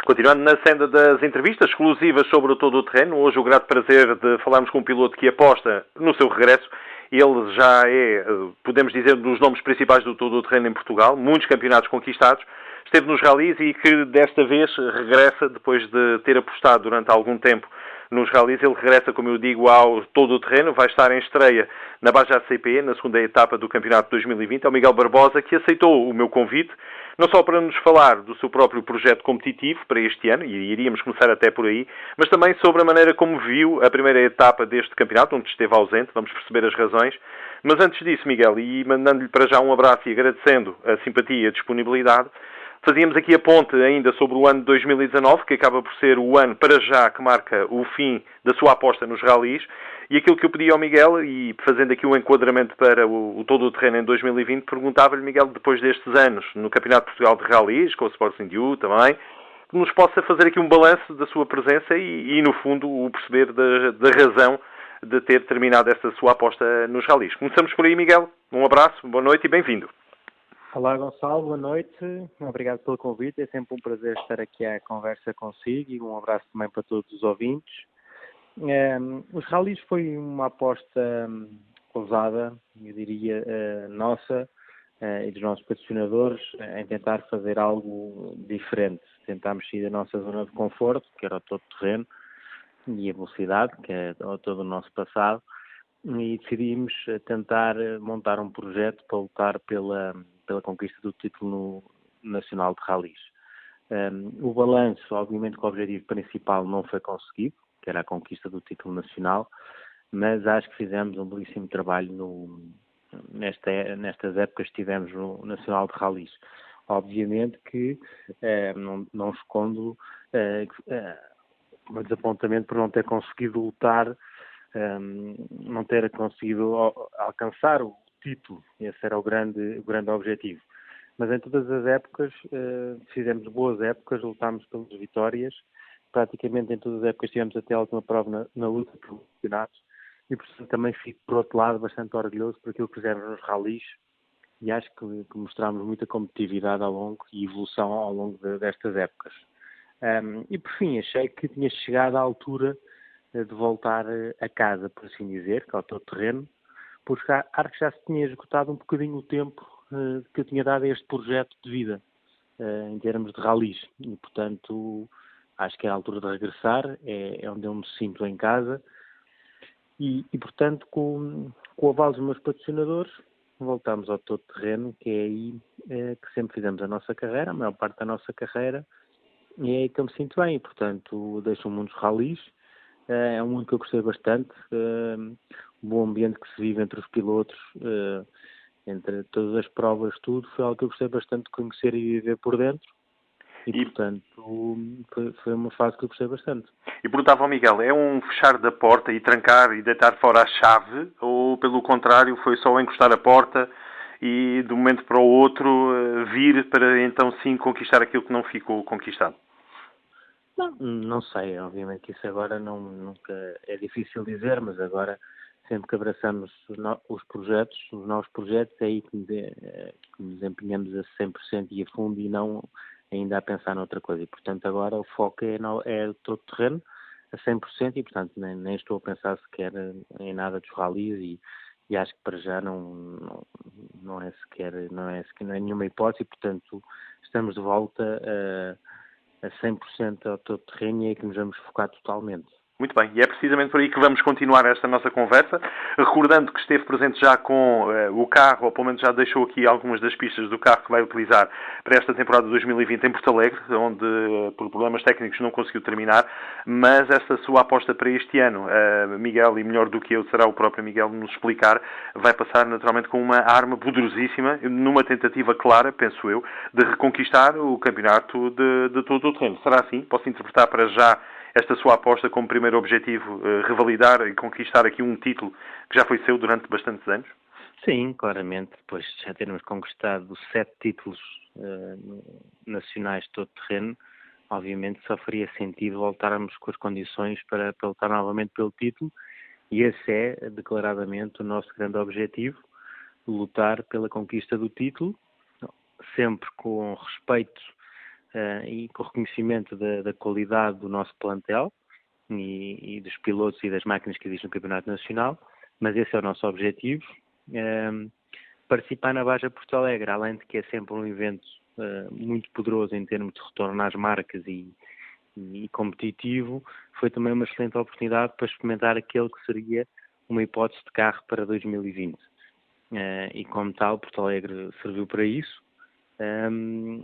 Continuando na senda das entrevistas exclusivas sobre o todo o terreno, hoje o grato prazer de falarmos com um piloto que aposta no seu regresso. Ele já é, podemos dizer, um dos nomes principais do todo o terreno em Portugal, muitos campeonatos conquistados, esteve nos ralis e que desta vez regressa, depois de ter apostado durante algum tempo nos ralis, ele regressa, como eu digo, ao todo o terreno, vai estar em estreia na Bajaj CP, na segunda etapa do campeonato de 2020, é o Miguel Barbosa, que aceitou o meu convite, não só para nos falar do seu próprio projeto competitivo para este ano, e iríamos começar até por aí, mas também sobre a maneira como viu a primeira etapa deste campeonato, onde esteve ausente, vamos perceber as razões. Mas antes disso, Miguel, e mandando-lhe para já um abraço e agradecendo a simpatia e a disponibilidade, fazíamos aqui a ponte ainda sobre o ano de 2019, que acaba por ser o ano, para já, que marca o fim da sua aposta nos ralis. E aquilo que eu pedi ao Miguel, e fazendo aqui um enquadramento para o todo o terreno em 2020, perguntava-lhe, Miguel, depois destes anos no Campeonato de Portugal de Ralis, com o Sporting Dew também, que nos possa fazer aqui um balanço da sua presença e no fundo, o perceber da razão de ter terminado esta sua aposta nos ralis. Começamos por aí, Miguel. Um abraço, boa noite e bem-vindo. Olá, Gonçalo, boa noite. Obrigado pelo convite. É sempre um prazer estar aqui à conversa consigo e um abraço também para todos os ouvintes. Os ralis foi uma aposta ousada, eu diria, nossa e dos nossos patrocinadores em tentar fazer algo diferente. Tentámos sair da nossa zona de conforto, que era o todo terreno, e a velocidade, que é todo o nosso passado, e decidimos tentar montar um projeto para lutar pela conquista do título nacional de ralis. O balanço, obviamente que o objetivo principal não foi conseguido, que era a conquista do título nacional, mas acho que fizemos um belíssimo trabalho nestas épocas que tivemos no Nacional de Ralis. Obviamente que não escondo o meu desapontamento por não ter conseguido lutar, não ter conseguido alcançar o título. Esse era o grande objetivo. Mas em todas as épocas fizemos boas épocas, lutámos pelas vitórias. Praticamente em todas as épocas estivemos até a última prova na luta pelos campeonatos. E portanto também fico, por outro lado, bastante orgulhoso por aquilo que fizemos nos ralis. E acho que mostramos muita competitividade ao longo e evolução ao longo destas épocas. E por fim, achei que tinha chegado à altura de voltar a casa, por assim dizer, que é o todo terreno, porque acho que já se tinha esgotado um bocadinho o tempo que eu tinha dado a este projeto de vida, em termos de ralis. E, portanto, acho que é a altura de regressar, é onde eu me sinto em casa. E portanto, com o aval dos meus patrocinadores, voltamos ao todo terreno, que é aí que sempre fizemos a nossa carreira, a maior parte da nossa carreira, e é aí que eu me sinto bem. E, portanto, deixo-me muitos ralis. É um mundo que eu gostei bastante, o bom ambiente que se vive entre os pilotos, entre todas as provas, tudo, foi algo que eu gostei bastante de conhecer e viver por dentro, e portanto foi uma fase que eu gostei bastante. E perguntava ao Miguel, é um fechar da porta e trancar e deitar fora a chave, ou pelo contrário, foi só encostar a porta e de um momento para o outro vir para então sim conquistar aquilo que não ficou conquistado? Não sei, obviamente que isso agora nunca é difícil dizer, mas agora sempre que abraçamos os projetos, os novos projetos, é aí que nos empenhamos a 100% e a fundo e não ainda a pensar noutra coisa. E, portanto, agora o foco é todo terreno, a 100%, e, portanto, nem estou a pensar sequer em nada dos ralis e acho que para já não é nenhuma hipótese, e, portanto, estamos de volta a 100% ao todo terreno e é aí que nos vamos focar totalmente. Muito bem, e é precisamente por aí que vamos continuar esta nossa conversa, recordando que esteve presente já com o carro, ou pelo menos já deixou aqui algumas das pistas do carro que vai utilizar para esta temporada de 2020 em Porto Alegre, onde por problemas técnicos não conseguiu terminar, mas esta sua aposta para este ano, Miguel, e melhor do que eu, será o próprio Miguel nos explicar, vai passar naturalmente com uma arma poderosíssima, numa tentativa clara, penso eu, de reconquistar o campeonato de todo o terreno. Será assim? Posso interpretar para já esta sua aposta como primeiro objetivo, revalidar e conquistar aqui um título que já foi seu durante bastantes anos? Sim, claramente. Depois de já termos conquistado 7 títulos nacionais de todo terreno, obviamente só faria sentido voltarmos com as condições para lutar novamente pelo título, e esse é declaradamente o nosso grande objetivo, lutar pela conquista do título, sempre com respeito e com o reconhecimento da qualidade do nosso plantel e dos pilotos e das máquinas que existem no Campeonato Nacional, mas esse é o nosso objetivo. Participar na Baja Porto Alegre, além de que é sempre um evento muito poderoso em termos de retorno às marcas e competitivo, foi também uma excelente oportunidade para experimentar aquele que seria uma hipótese de carro para 2020. E como tal, Porto Alegre serviu para isso.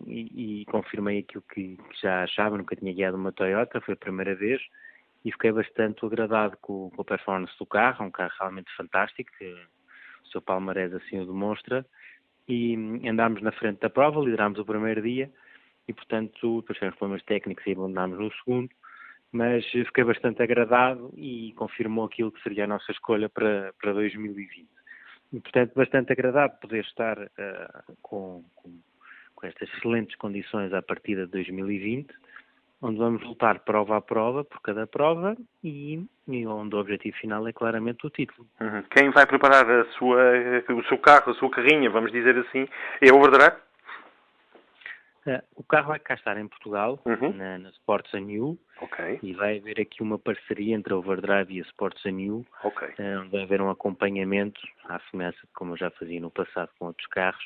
E confirmei aquilo que já achava, nunca tinha guiado uma Toyota, foi a primeira vez, e fiquei bastante agradado com a performance do carro, um carro realmente fantástico, o seu palmarés assim o demonstra, e andámos na frente da prova, liderámos o primeiro dia, e portanto depois tivemos problemas técnicos e abandonámos no segundo, mas fiquei bastante agradado e confirmou aquilo que seria a nossa escolha para 2020. E portanto bastante agradado poder estar com estas excelentes condições à partida de 2020, onde vamos lutar prova a prova, por cada prova, e onde o objetivo final é claramente o título. Uhum. Quem vai preparar o seu carro, a sua carrinha, vamos dizer assim, é o Overdrive? O carro vai cá estar em Portugal, na Sports New, e vai haver aqui uma parceria entre a Overdrive e a Sports New, onde vai haver um acompanhamento, à semelhança de como eu já fazia no passado com outros carros,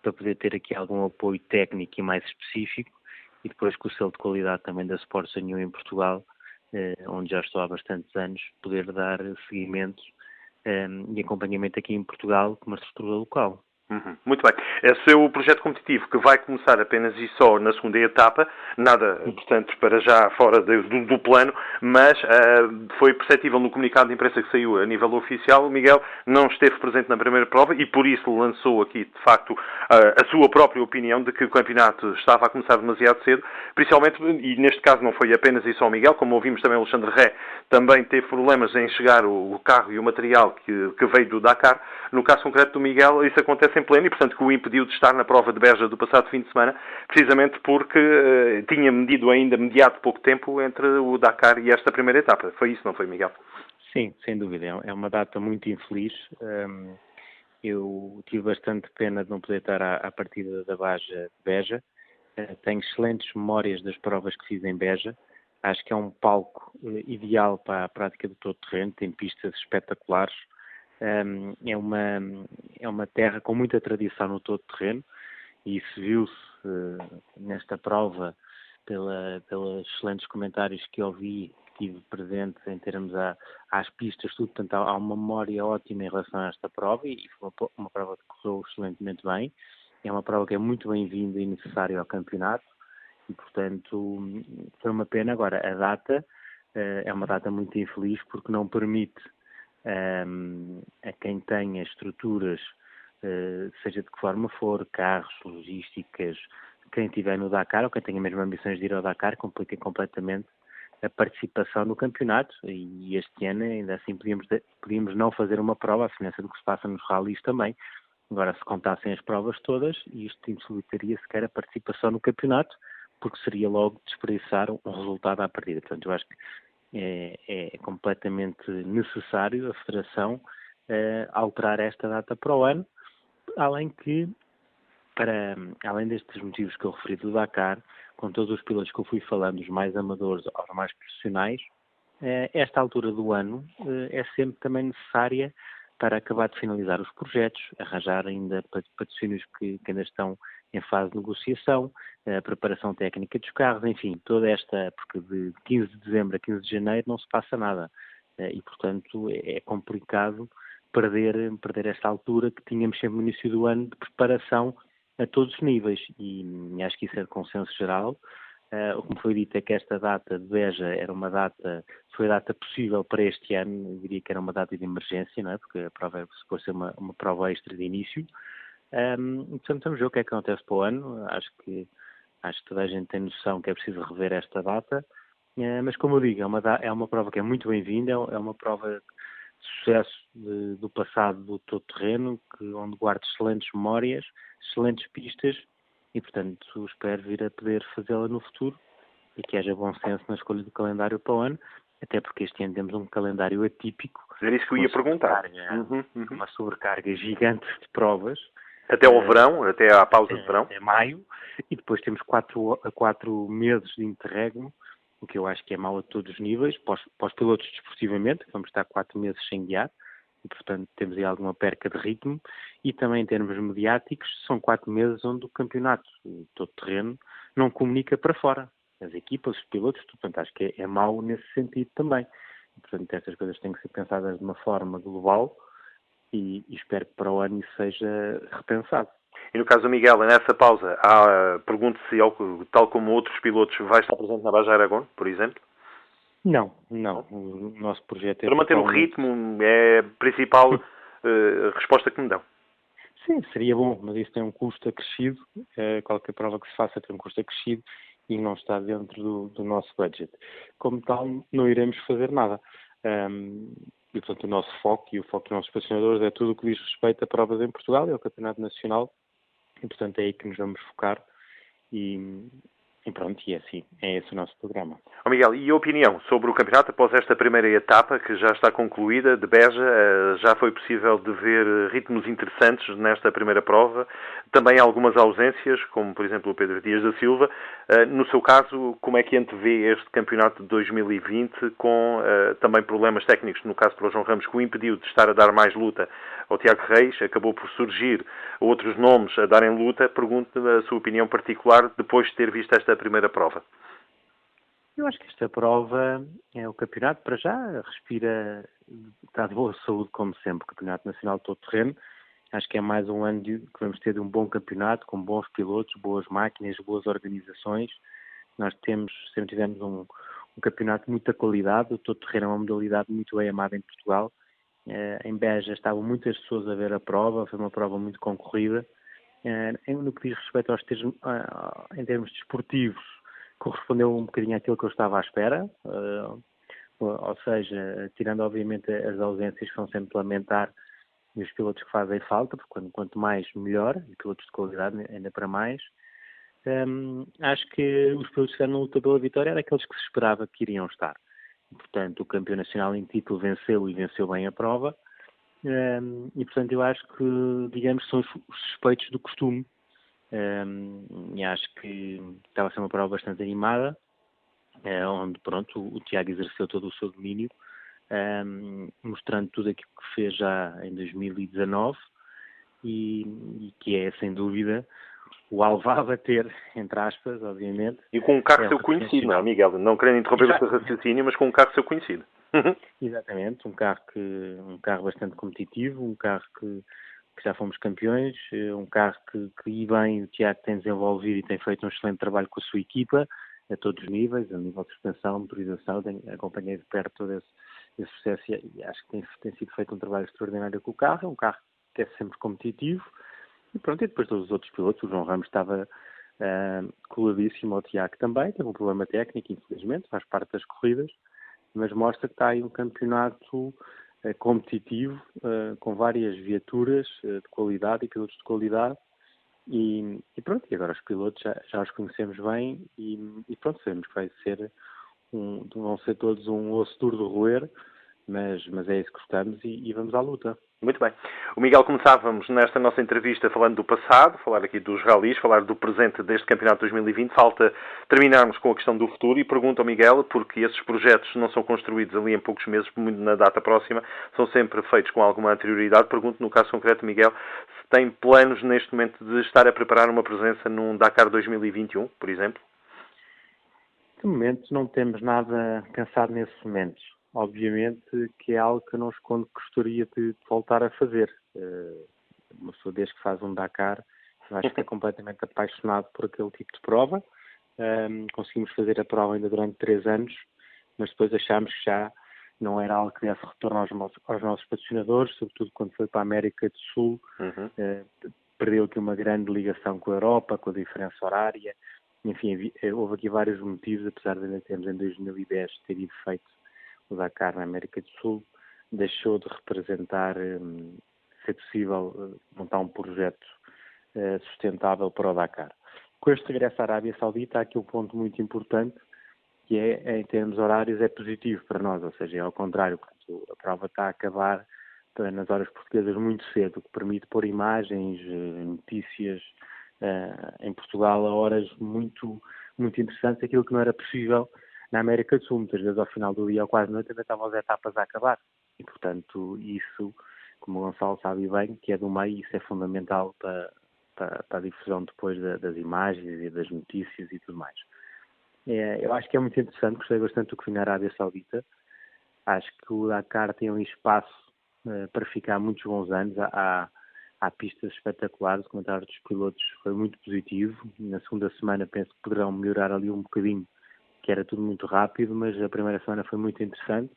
para poder ter aqui algum apoio técnico e mais específico, e depois com o selo de qualidade também da Sports New em Portugal, onde já estou há bastantes anos, poder dar seguimento e acompanhamento aqui em Portugal com uma estrutura local. Muito bem. É o seu projeto competitivo que vai começar apenas e só na segunda etapa, nada, portanto, para já fora do plano, mas foi perceptível no comunicado de imprensa que saiu a nível oficial. O Miguel não esteve presente na primeira prova e por isso lançou aqui, de facto, a sua própria opinião de que o campeonato estava a começar demasiado cedo, principalmente, e neste caso não foi apenas e só o Miguel, como ouvimos também o Alexandre Ré, também teve problemas em chegar o carro e o material que veio do Dakar. No caso concreto do Miguel, isso acontece em pleno e, portanto, que o impediu de estar na prova de Beja do passado fim de semana, precisamente porque tinha mediado pouco tempo entre o Dakar e esta primeira etapa. Foi isso, não foi, Miguel? Sim, sem dúvida. É uma data muito infeliz. Eu tive bastante pena de não poder estar à partida da Baja de Beja. Tenho excelentes memórias das provas que fiz em Beja. Acho que é um palco ideal para a prática do todo-terreno. Tem pistas espetaculares. É uma terra com muita tradição no todo-terreno e isso viu-se nesta prova pelos excelentes comentários que ouvi, que tive presente em termos às pistas, tudo. Portanto, há uma memória ótima em relação a esta prova e foi uma prova que correu excelentemente bem. É uma prova que é muito bem-vinda e necessária ao campeonato e, portanto, foi uma pena. Agora, a data é uma data muito infeliz porque não permite a quem tenha estruturas, seja de que forma for, carros, logísticas, quem estiver no Dakar ou quem tenha mesmo ambições de ir ao Dakar, complica completamente a participação no campeonato e este ano ainda assim podíamos não fazer uma prova, à semelhança do que se passa nos rallies também. Agora, se contassem as provas todas, isto impossibilitaria sequer a participação no campeonato, porque seria logo desperdiçar um resultado à partida. Portanto, eu acho que é completamente necessário a Federação alterar esta data para o ano, além destes motivos que eu referi do Dakar, com todos os pilotos que eu fui falando, os mais amadores aos mais profissionais, esta altura do ano é sempre também necessária para acabar de finalizar os projetos, arranjar ainda patrocínios que ainda estão em fase de negociação, a preparação técnica dos carros, enfim, toda esta, porque de 15 de dezembro a 15 de janeiro não se passa nada e, portanto, é complicado perder esta altura que tínhamos sempre no início do ano de preparação a todos os níveis e acho que isso é de consenso geral. O que me foi dito é que esta data de Beja foi a data possível para este ano, eu diria que era uma data de emergência, não é? Porque a prova é suposto ser uma prova extra de início. Portanto, vamos ver o que é que acontece para o ano. Acho que toda a gente tem noção que é preciso rever esta data, mas como eu digo, é uma prova que é muito bem-vinda, é uma prova de sucesso do passado do todo-terreno, onde guardo excelentes memórias, excelentes pistas e, portanto, espero vir a poder fazê-la no futuro e que haja bom senso na escolha do calendário para o ano, até porque este ano temos um calendário atípico. Era isso que eu ia perguntar. Uma sobrecarga gigante de provas Até ao verão, até à pausa de verão? É maio, e depois temos 4 meses de interregno, o que eu acho que é mau a todos os níveis, para os pilotos desportivamente, que vamos estar 4 meses sem guiar, e portanto temos aí alguma perca de ritmo, e também em termos mediáticos, são 4 meses onde o campeonato, o todo terreno, não comunica para fora. As equipas, os pilotos, portanto acho que é mau nesse sentido também. E, portanto, estas coisas têm que ser pensadas de uma forma global, e espero que para o ano isso seja repensado. E no caso do Miguel, nessa pausa, pergunto-se, se tal como outros pilotos, vai estar presente na Baja Aragón, por exemplo? Não. O nosso projeto é Para manter o totalmente... ritmo, é a principal resposta que me dão. Sim, seria bom, mas isso tem um custo acrescido. Qualquer prova que se faça tem um custo acrescido e não está dentro do nosso budget. Como tal, não iremos fazer nada. E, portanto, o nosso foco e o foco dos nossos patrocinadores é tudo o que diz respeito a provas em Portugal, é o Campeonato Nacional, e, portanto, é aí que nos vamos focar. E pronto, e é assim, é esse o nosso programa. Miguel, e a opinião sobre o campeonato após esta primeira etapa, que já está concluída, de Beja? Já foi possível de ver ritmos interessantes nesta primeira prova, também algumas ausências, como por exemplo o Pedro Dias da Silva. No seu caso, como é que antevê este campeonato de 2020 com também problemas técnicos, no caso para o João Ramos, que o impediu de estar a dar mais luta ao Tiago Reis, acabou por surgir outros nomes a darem luta? Pergunto-lhe a sua opinião particular depois de ter visto esta primeira prova. Eu acho que esta prova é o campeonato, para já, está de boa saúde, como sempre, o Campeonato Nacional de Todo Terreno. Acho que é mais um ano que vamos ter de um bom campeonato, com bons pilotos, boas máquinas, boas organizações. Nós sempre tivemos um campeonato de muita qualidade. O Todo Terreno é uma modalidade muito bem amada em Portugal. Em Beja estavam muitas pessoas a ver a prova, foi uma prova muito concorrida. No que diz respeito em termos desportivos, correspondeu um bocadinho àquilo que eu estava à espera, ou seja, tirando obviamente as ausências que são sempre de lamentar e os pilotos que fazem falta, porque quanto mais melhor, e pilotos de qualidade ainda para mais. Acho que os pilotos que estiveram na luta pela vitória eram aqueles que se esperava que iriam estar. Portanto, o campeão nacional em título venceu e venceu bem a prova. E portanto eu acho que, digamos, são os suspeitos do costume. E acho que estava a ser uma prova bastante animada, onde pronto, o Tiago exerceu todo o seu domínio, mostrando tudo aquilo que fez já em 2019 e que é, sem dúvida, o alvo a bater, entre aspas, obviamente. E com um carro seu conhecido, não é, Miguel? Não querendo interromper o seu raciocínio, mas com um carro seu conhecido. Exatamente, um carro bastante competitivo, um carro que já fomos campeões, um carro que bem o Tiago tem desenvolvido e tem feito um excelente trabalho com a sua equipa, a todos os níveis, a nível de suspensão, motorização, acompanhei de perto todo esse processo e acho que tem sido feito um trabalho extraordinário com o carro, é um carro que é sempre competitivo, e pronto, e depois todos os outros pilotos, o João Ramos estava coladíssimo ao Tiago também, teve um problema técnico, infelizmente, faz parte das corridas, mas mostra que está aí um campeonato competitivo, com várias viaturas de qualidade e pilotos de qualidade, e pronto, e agora os pilotos já os conhecemos bem e pronto, sabemos que vão ser todos um osso duro de roer, mas é isso que gostamos e vamos à luta. Muito bem. O Miguel, começávamos nesta nossa entrevista falando do passado, falar aqui dos ralis, falar do presente deste campeonato 2020. Falta terminarmos com a questão do futuro e pergunto ao Miguel, porque esses projetos não são construídos ali em poucos meses, muito na data próxima, são sempre feitos com alguma anterioridade. Pergunto, no caso concreto, Miguel, se tem planos neste momento de estar a preparar uma presença num Dakar 2021, por exemplo? De momento não temos nada pensado nesses momentos. Obviamente que é algo que eu não escondo que gostaria de voltar a fazer. Uma pessoa desde que faz um Dakar, eu acho que é completamente apaixonado por aquele tipo de prova. Conseguimos fazer a prova ainda durante 3 anos, mas depois achámos que já não era algo que desse retorno aos nossos patrocinadores, sobretudo quando foi para a América do Sul. Perdeu aqui uma grande ligação com a Europa, com a diferença horária. Enfim, houve aqui vários motivos, apesar de ainda termos em 2010 ter ido feito o Dakar na América do Sul, deixou de representar, ser possível montar um projeto sustentável para o Dakar. Com este regresso à Arábia Saudita há aqui um ponto muito importante, que é, em termos horários, é positivo para nós, ou seja, é ao contrário, a prova está a acabar nas horas portuguesas muito cedo, o que permite pôr imagens, notícias em Portugal a horas muito, muito interessantes, aquilo que não era possível na América do Sul. Muitas vezes ao final do dia ou quase noite ainda estavam as etapas a acabar. E, portanto, isso, como o Gonçalo sabe bem, que é do meio, isso é fundamental para a difusão depois das imagens e das notícias e tudo mais. Eu acho que é muito interessante, gostei bastante do que vi na Arábia Saudita. Acho que o Dakar tem um espaço para ficar muitos bons anos. Há pistas espetaculares, o comentário dos pilotos foi muito positivo. Na segunda semana penso que poderão melhorar ali um bocadinho, que era tudo muito rápido, mas a primeira semana foi muito interessante.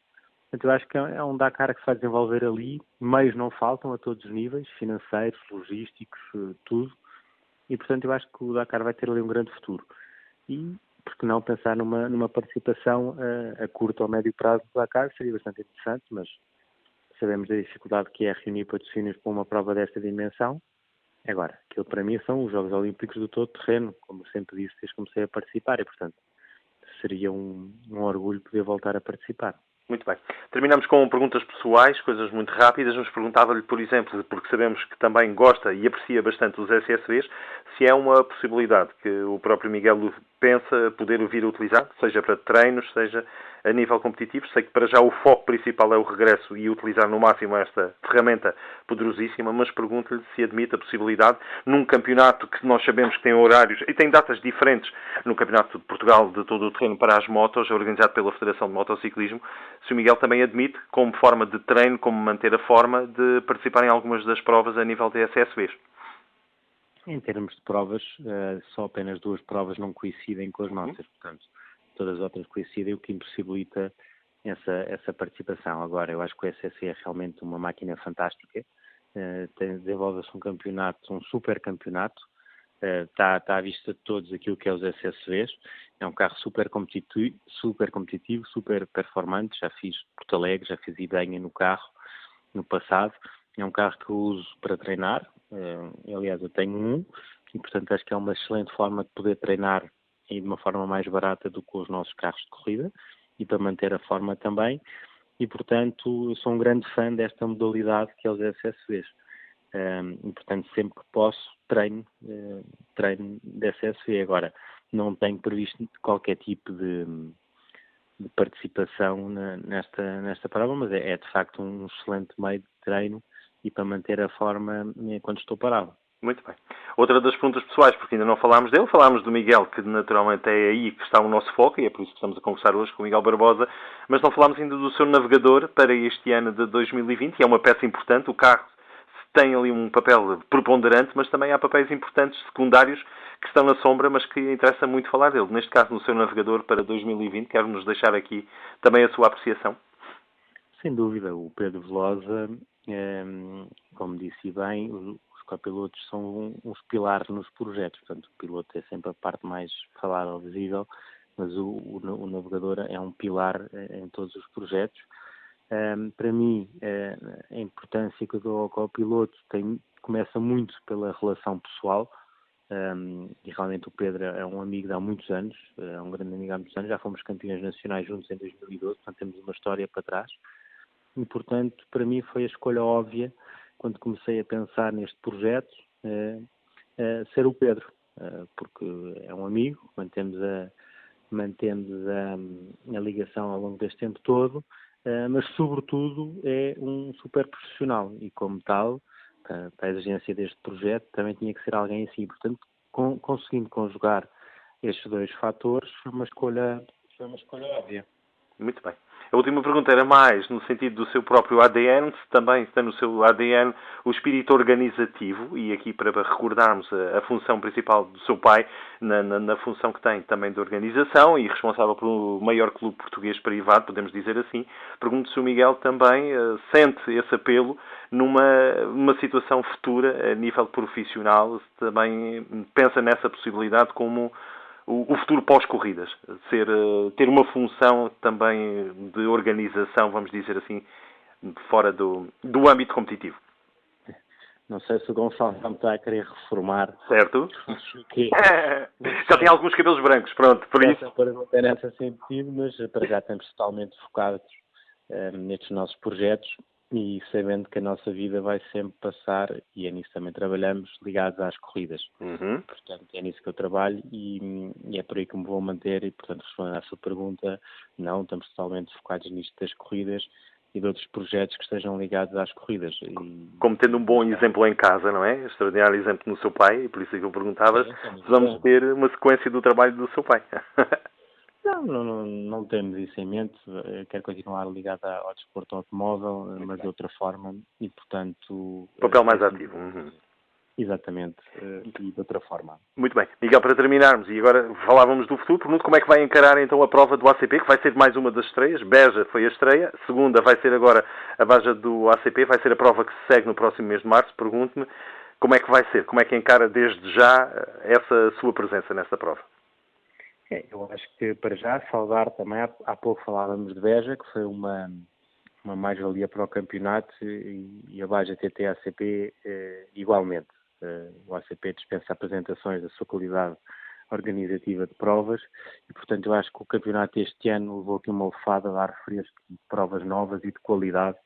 Portanto, eu acho que é um Dakar que se vai desenvolver ali. Meios não faltam a todos os níveis, financeiros, logísticos, tudo. E, portanto, eu acho que o Dakar vai ter ali um grande futuro. E, por que não pensar numa participação a curto ou médio prazo do Dakar? Seria bastante interessante, mas sabemos da dificuldade que é reunir patrocínios para uma prova desta dimensão. Agora, aquilo para mim são os Jogos Olímpicos do todo-terreno, como eu sempre disse desde que comecei a participar, e, portanto, seria um orgulho poder voltar a participar. Muito bem. Terminamos com perguntas pessoais, coisas muito rápidas. Nos perguntava-lhe, por exemplo, porque sabemos que também gosta e aprecia bastante os SSVs, se é uma possibilidade que o próprio Miguel pensa poder vir a utilizar, seja para treinos, seja a nível competitivo. Sei que para já o foco principal é o regresso e utilizar no máximo esta ferramenta poderosíssima, mas pergunto-lhe se admite a possibilidade, num campeonato que nós sabemos que tem horários e tem datas diferentes, no Campeonato de Portugal de todo o terreno para as motos, organizado pela Federação de Motociclismo, se o Miguel também admite, como forma de treino, como manter a forma, de participar em algumas das provas a nível de SSVs. Em termos de provas, só apenas 2 provas não coincidem com as nossas, portanto, todas as outras coincidem, o que impossibilita essa participação. Agora, eu acho que o SSV é realmente uma máquina fantástica, desenvolve-se um campeonato, um super campeonato, está à vista de todos aquilo que é os SSVs, é um carro super competitivo, super performante, já fiz Porto Alegre, já fiz Ibanha no carro no passado, é um carro que eu uso para treinar, aliás eu tenho um, e portanto acho que é uma excelente forma de poder treinar e de uma forma mais barata do que os nossos carros de corrida, e para manter a forma também, e portanto eu sou um grande fã desta modalidade que é os SSVs. E portanto sempre que posso treino de SSV. Agora não tenho previsto qualquer tipo de participação nesta prova, mas é de facto um excelente meio de treino e para manter a forma quando estou parado. Muito bem. Outra das perguntas pessoais, porque ainda não falámos dele, falámos do Miguel, que naturalmente é aí que está o nosso foco, e é por isso que estamos a conversar hoje com o Miguel Barbosa, mas não falámos ainda do seu navegador para este ano de 2020, que é uma peça importante. O carro tem ali um papel preponderante, mas também há papéis importantes, secundários, que estão na sombra, mas que interessa muito falar dele. Neste caso, no seu navegador para 2020, quero-nos deixar aqui também a sua apreciação. Sem dúvida, o Pedro Velosa, como disse bem, os copilotos são uns pilares nos projetos, portanto o piloto é sempre a parte mais falada, visível, mas o navegador é um pilar em todos os projetos. Para mim, a importância que eu dou ao copiloto começa muito pela relação pessoal, e realmente o Pedro é um amigo de há muitos anos, é um grande amigo há muitos anos, já fomos campeões nacionais juntos em 2012, portanto temos uma história para trás, e portanto para mim foi a escolha óbvia, quando comecei a pensar neste projeto, ser o Pedro, porque é um amigo, mantemos a ligação ao longo deste tempo todo, mas sobretudo é um super profissional e como tal, para a exigência deste projeto, também tinha que ser alguém assim. Portanto, conseguindo conjugar estes 2 fatores, foi uma escolha óbvia. Muito bem. A última pergunta era mais no sentido do seu próprio ADN, se também está no seu ADN o espírito organizativo, e aqui para recordarmos a função principal do seu pai, na função que tem também de organização e responsável pelo maior clube português privado, podemos dizer assim, pergunto se o Miguel também sente esse apelo numa situação futura a nível profissional, se também pensa nessa possibilidade como o futuro pós-corridas, ter uma função também de organização, vamos dizer assim, fora do âmbito competitivo. Não sei se o Gonçalo já me está a querer reformar. Certo? Já tem alguns cabelos brancos, pronto, por isso. Essa pergunta é nesse sentido, mas para já estamos totalmente focados nestes nossos projetos e sabendo que a nossa vida vai sempre passar, e é nisso que também trabalhamos, ligados às corridas. Uhum. Portanto, é nisso que eu trabalho e é por aí que me vou manter e, portanto, respondendo à sua pergunta, não, estamos totalmente focados nisto das corridas e de outros projetos que estejam ligados às corridas. Como tendo um bom exemplo em casa, não é? Extraordinário exemplo no seu pai, e por isso é que eu perguntava se vamos ter uma sequência do trabalho do seu pai. Não temos isso em mente. Quero continuar ligado ao desporto automóvel, mas de outra forma e, portanto... Papel mais ativo. Uhum. Exatamente, e de outra forma. Muito bem. Miguel, para terminarmos, e agora falávamos do futuro, pergunto como é que vai encarar então a prova do ACP, que vai ser mais uma das estreias. Beja foi a estreia, segunda vai ser agora a Baja do ACP, vai ser a prova que se segue no próximo mês de março. Pergunto-me como é que vai ser, como é que encara desde já essa sua presença nesta prova? Eu acho que para já saudar também, há pouco falávamos de Beja, que foi uma mais-valia para o campeonato e a Baja TT-ACP igualmente. O ACP dispensa apresentações da sua qualidade organizativa de provas e, portanto, eu acho que o campeonato este ano levou aqui uma lefada de ar fresco, de provas novas e de qualidade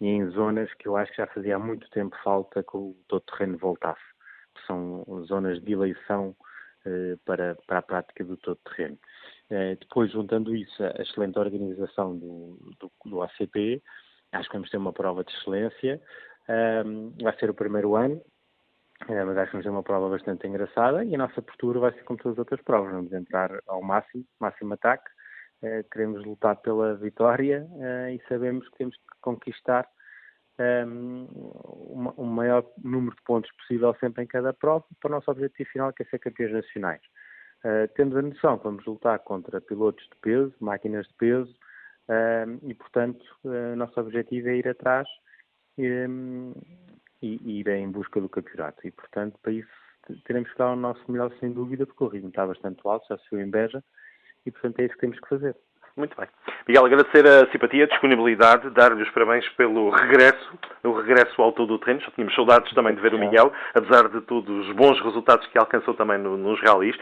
e em zonas que eu acho que já fazia há muito tempo falta que o todo-terreno voltasse. São zonas de eleição para a prática do todo-terreno. Depois, juntando isso, a excelente organização do ACP, acho que vamos ter uma prova de excelência. Vai ser o primeiro ano, mas acho que vamos ter uma prova bastante engraçada e a nossa postura vai ser como todas as outras provas. Vamos entrar ao máximo ataque, queremos lutar pela vitória e sabemos que temos que conquistar o maior número de pontos possível sempre em cada prova para o nosso objetivo final, que é ser campeões nacionais. Temos a noção que vamos lutar contra pilotos de peso, máquinas de peso, e, portanto, o nosso objetivo é ir atrás e ir em busca do campeonato. E, portanto, para isso teremos que dar o nosso melhor, sem dúvida, porque o ritmo está bastante alto, já se viu em Beja, e, portanto, é isso que temos que fazer. Muito bem. Miguel, agradecer a simpatia, a disponibilidade, dar-lhe os parabéns pelo regresso ao todo o terreno. Já tínhamos saudades também de ver o Miguel, apesar de todos os bons resultados que alcançou também nos ralis.